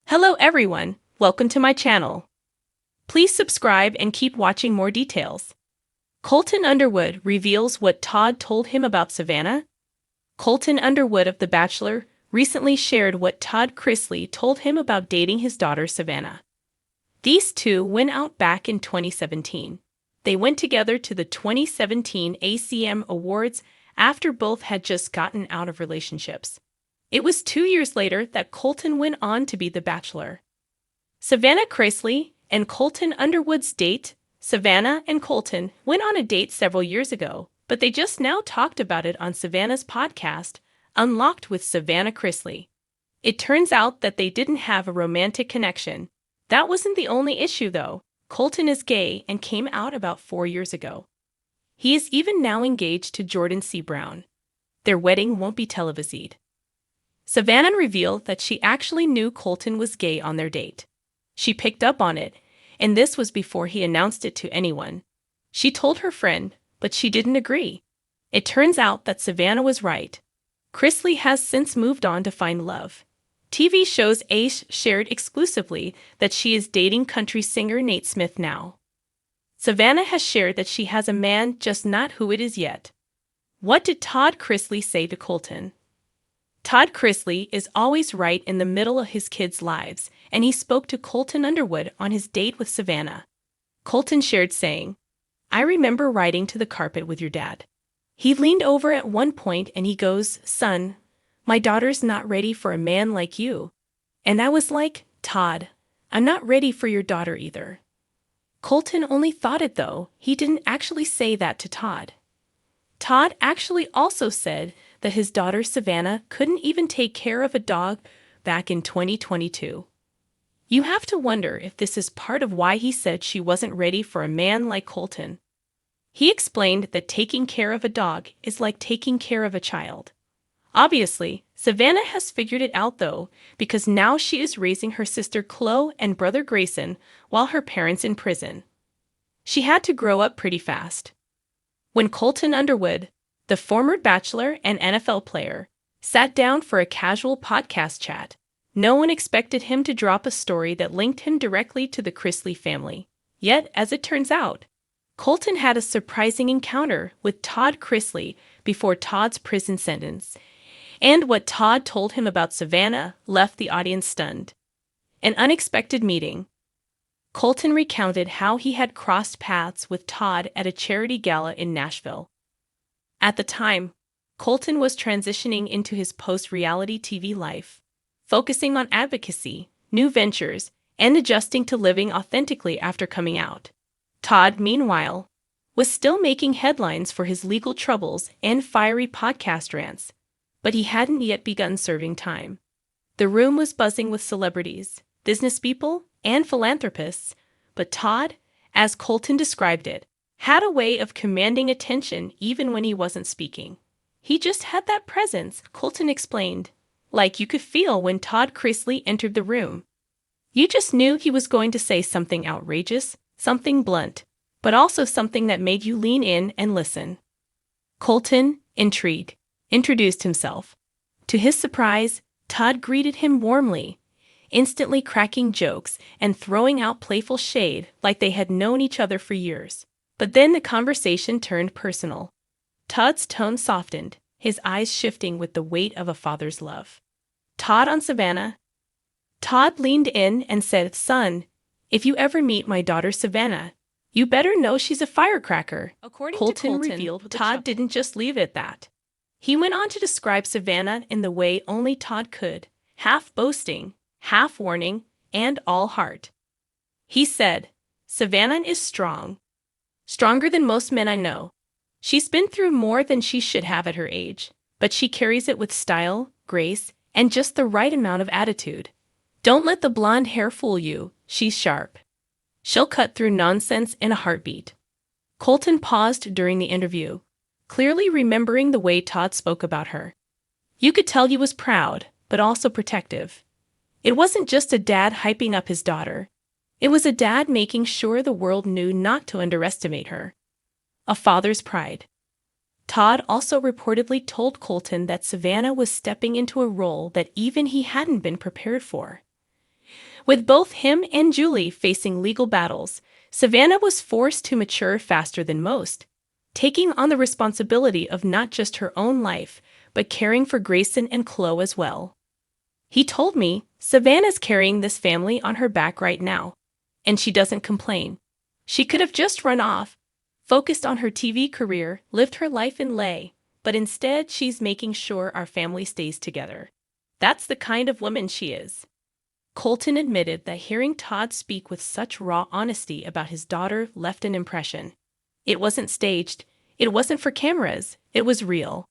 Hello everyone, welcome to my channel. Please subscribe and keep watching more details. Colton Underwood reveals what Todd told him about Savannah. Colton Underwood of The Bachelor recently shared what Todd Chrisley told him about dating his daughter Savannah. These two went out back in 2017. They went together to the 2017 ACM Awards after both had just gotten out of relationships. It was 2 years later that Colton went on to be The Bachelor. Savannah Chrisley and Colton Underwood's date. Savannah and Colton went on a date several years ago, but they just now talked about it on Savannah's podcast, Unlocked with Savannah Chrisley. It turns out that they didn't have a romantic connection. That wasn't the only issue, though. Colton is gay and came out about 4 years ago. He is even now engaged to Jordan C. Brown. Their wedding won't be televised. Savannah revealed that she actually knew Colton was gay on their date. She picked up on it, and this was before he announced it to anyone. She told her friend, but she didn't agree. It turns out that Savannah was right. Chrisley has since moved on to find love. TV shows Ace shared exclusively that she is dating country singer Nate Smith now. Savannah has shared that she has a man, just not who it is yet. What did Todd Chrisley say to Colton? Todd Chrisley is always right in the middle of his kids' lives, and he spoke to Colton Underwood on his date with Savannah. Colton shared saying, "I remember riding to the carpet with your dad. He leaned over at one point and he goes, 'Son, my daughter's not ready for a man like you.' And I was like, 'Todd, I'm not ready for your daughter either.'" Colton only thought it though, he didn't actually say that to Todd. Todd actually also said that his daughter Savannah couldn't even take care of a dog back in 2022. You have to wonder if this is part of why he said she wasn't ready for a man like Colton. He explained that taking care of a dog is like taking care of a child. Obviously, Savannah has figured it out though, because now she is raising her sister Chloe and brother Grayson while her parents in prison. She had to grow up pretty fast. When Colton Underwood, the former Bachelor and NFL player, sat down for a casual podcast chat, no one expected him to drop a story that linked him directly to the Chrisley family. Yet, as it turns out, Colton had a surprising encounter with Todd Chrisley before Todd's prison sentence, and what Todd told him about Savannah left the audience stunned. An unexpected meeting. Colton recounted how he had crossed paths with Todd at a charity gala in Nashville. At the time, Colton was transitioning into his post-reality TV life, focusing on advocacy, new ventures, and adjusting to living authentically after coming out. Todd, meanwhile, was still making headlines for his legal troubles and fiery podcast rants, but he hadn't yet begun serving time. The room was buzzing with celebrities, business people, and philanthropists, but Todd, as Colton described it, had a way of commanding attention even when he wasn't speaking. He just had that presence, Colton explained, like you could feel when Todd Chrisley entered the room. You just knew he was going to say something outrageous, something blunt, but also something that made you lean in and listen. Colton, intrigued, introduced himself. To his surprise, Todd greeted him warmly, instantly cracking jokes and throwing out playful shade like they had known each other for years. But then the conversation turned personal. Todd's tone softened, his eyes shifting with the weight of a father's love. "Todd on Savannah?" Todd leaned in and said, "Son, if you ever meet my daughter Savannah, you better know she's a firecracker." According to Colton revealed, Todd didn't just leave it at that. He went on to describe Savannah in the way only Todd could, half boasting, half warning, and all heart. He said, "Savannah is strong. Stronger than most men I know. She's been through more than she should have at her age, but she carries it with style, grace, and just the right amount of attitude. Don't let the blonde hair fool you, she's sharp. She'll cut through nonsense in a heartbeat." Colton paused during the interview, clearly remembering the way Todd spoke about her. You could tell he was proud, but also protective. It wasn't just a dad hyping up his daughter. It was a dad making sure the world knew not to underestimate her. A father's pride. Todd also reportedly told Colton that Savannah was stepping into a role that even he hadn't been prepared for. With both him and Julie facing legal battles, Savannah was forced to mature faster than most, taking on the responsibility of not just her own life, but caring for Grayson and Chloe as well. He told me, Savannah's carrying this family on her back right now, and she doesn't complain. She could have just run off, focused on her TV career, lived her life in lay, but instead she's making sure our family stays together. That's the kind of woman she is. Colton admitted that hearing Todd speak with such raw honesty about his daughter left an impression. It wasn't staged, it wasn't for cameras, it was real.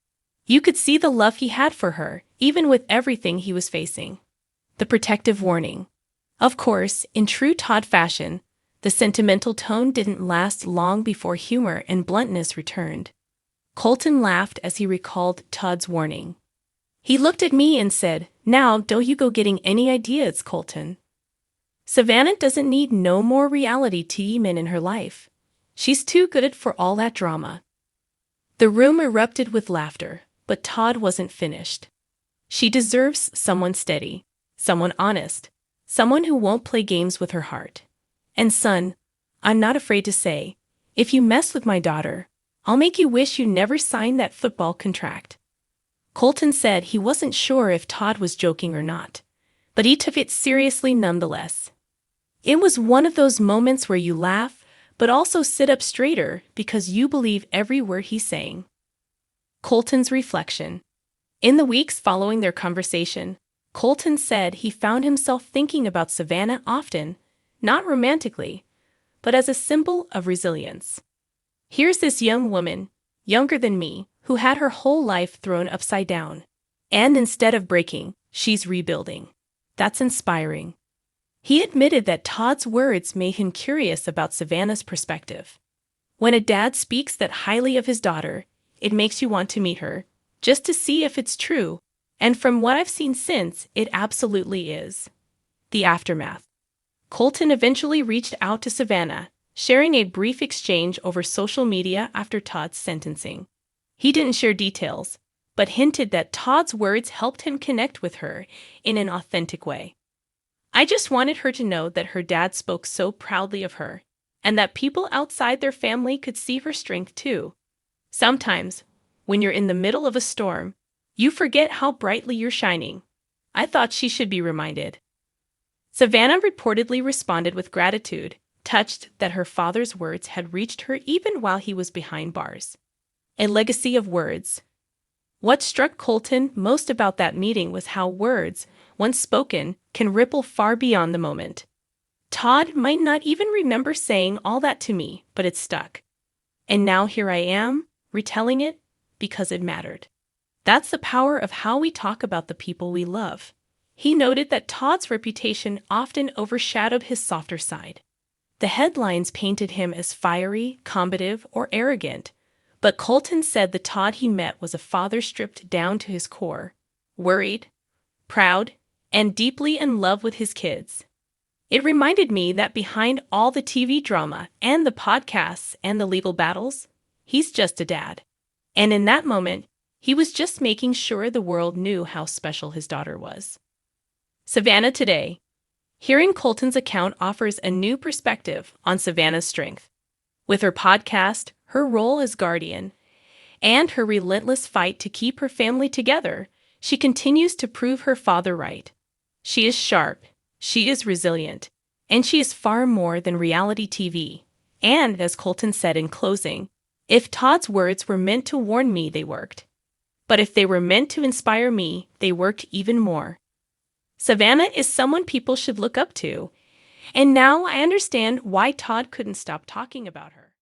You could see the love he had for her, even with everything he was facing. The protective warning. Of course, in true Todd fashion, the sentimental tone didn't last long before humor and bluntness returned. Colton laughed as he recalled Todd's warning. He looked at me and said, "Now, don't you go getting any ideas, Colton. Savannah doesn't need no more reality TV men in her life. She's too good for all that drama." The room erupted with laughter, but Todd wasn't finished. She deserves someone steady, someone honest, someone who won't play games with her heart. And son, I'm not afraid to say, if you mess with my daughter, I'll make you wish you never signed that football contract. Colton said he wasn't sure if Todd was joking or not, but he took it seriously nonetheless. It was one of those moments where you laugh, but also sit up straighter because you believe every word he's saying. Colton's reflection. In the weeks following their conversation, Colton said he found himself thinking about Savannah often, not romantically, but as a symbol of resilience. Here's this young woman, younger than me, who had her whole life thrown upside down. And instead of breaking, she's rebuilding. That's inspiring. He admitted that Todd's words made him curious about Savannah's perspective. When a dad speaks that highly of his daughter, it makes you want to meet her, just to see if it's true, and from what I've seen since, it absolutely is. The aftermath. Colton eventually reached out to Savannah, sharing a brief exchange over social media after Todd's sentencing. He didn't share details, but hinted that Todd's words helped him connect with her in an authentic way. "I just wanted her to know that her dad spoke so proudly of her, and that people outside their family could see her strength too. Sometimes, when you're in the middle of a storm, you forget how brightly you're shining. I thought she should be reminded." Savannah reportedly responded with gratitude, touched that her father's words had reached her even while he was behind bars. A legacy of words. What struck Colton most about that meeting was how words, once spoken, can ripple far beyond the moment. Todd might not even remember saying all that to me, but it stuck. And now here I am, retelling it, because it mattered. That's the power of how we talk about the people we love. He noted that Todd's reputation often overshadowed his softer side. The headlines painted him as fiery, combative, or arrogant, but Colton said the Todd he met was a father stripped down to his core, worried, proud, and deeply in love with his kids. It reminded me that behind all the TV drama and the podcasts and the legal battles, he's just a dad. And in that moment, he was just making sure the world knew how special his daughter was. Savannah today. Hearing Colton's account offers a new perspective on Savannah's strength. With her podcast, her role as guardian, and her relentless fight to keep her family together, she continues to prove her father right. She is sharp, she is resilient, and she is far more than reality TV. And, as Colton said in closing, if Todd's words were meant to warn me, they worked. But if they were meant to inspire me, they worked even more. Savannah is someone people should look up to, and now I understand why Todd couldn't stop talking about her.